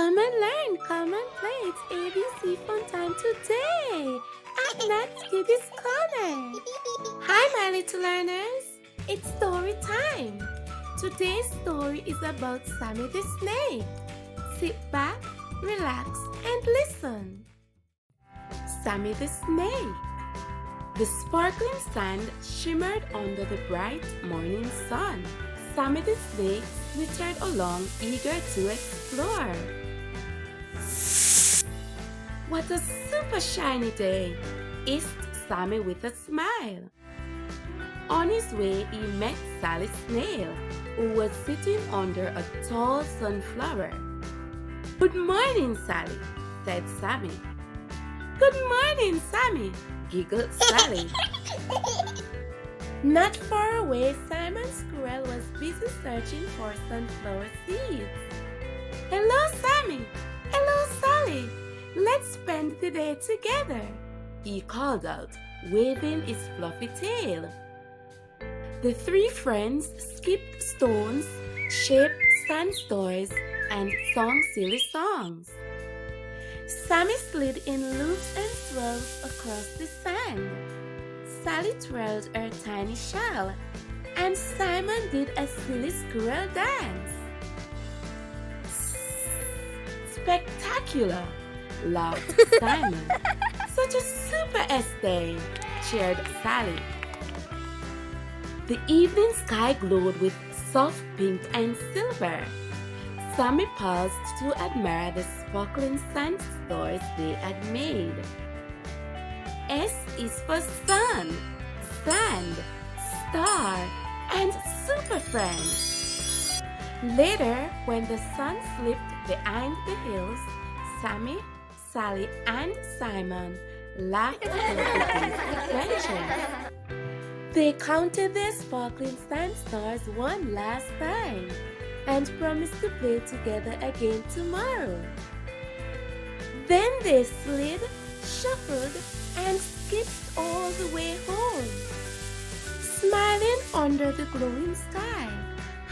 Come and learn, come and play. It's ABC Fun Time today at Nat's Kiddies Corner. Hi, my little learners. It's story time. Today's story is about Sammy the Snake. Sit back, relax, and listen. Sammy the Snake. The sparkling sand shimmered under the bright morning sun. Sammy the Snake slithered along, eager to explore. What a super shiny day! Hissed Sammy with a smile. On his way, he met Sally Snail, who was sitting under a tall sunflower. "Good morning, Sally," said Sammy. "Good morning, Sammy," giggled Sally. Not far away, Simon Squirrel was busy searching for sunflower seeds. "Hello, Sammy! Hello, Sally! Let's spend the day together," he called out, waving his fluffy tail. The three friends skipped stones, shaped sandstorms, and sang silly songs. Sammy slid in loops and swirls across the sand. Sally twirled her tiny shell, and Simon did a silly squirrel dance. "Spectacular!" laughed Simon. "Such a super day!" cheered Sally. The evening sky glowed with soft pink and silver. Sammy paused to admire the sparkling sandstorms they had made. S is for sun, sand, star, and super friend. Later, when the sun slipped behind the hills, Sammy, Sally, and Simon laughed about these adventures. They counted their sparkling sandstars one last time and promised to play together again tomorrow. Then they slid, shuffled, and skipped all the way home, smiling under the glowing sky,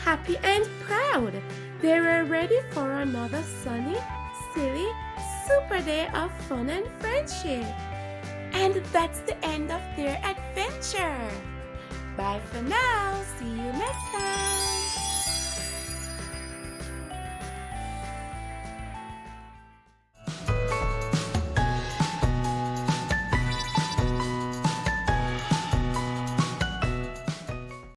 happy and proud. They were ready for another sunny, silly, super day of fun and friendship. And that's the end of their adventure. Bye for now. See you next time.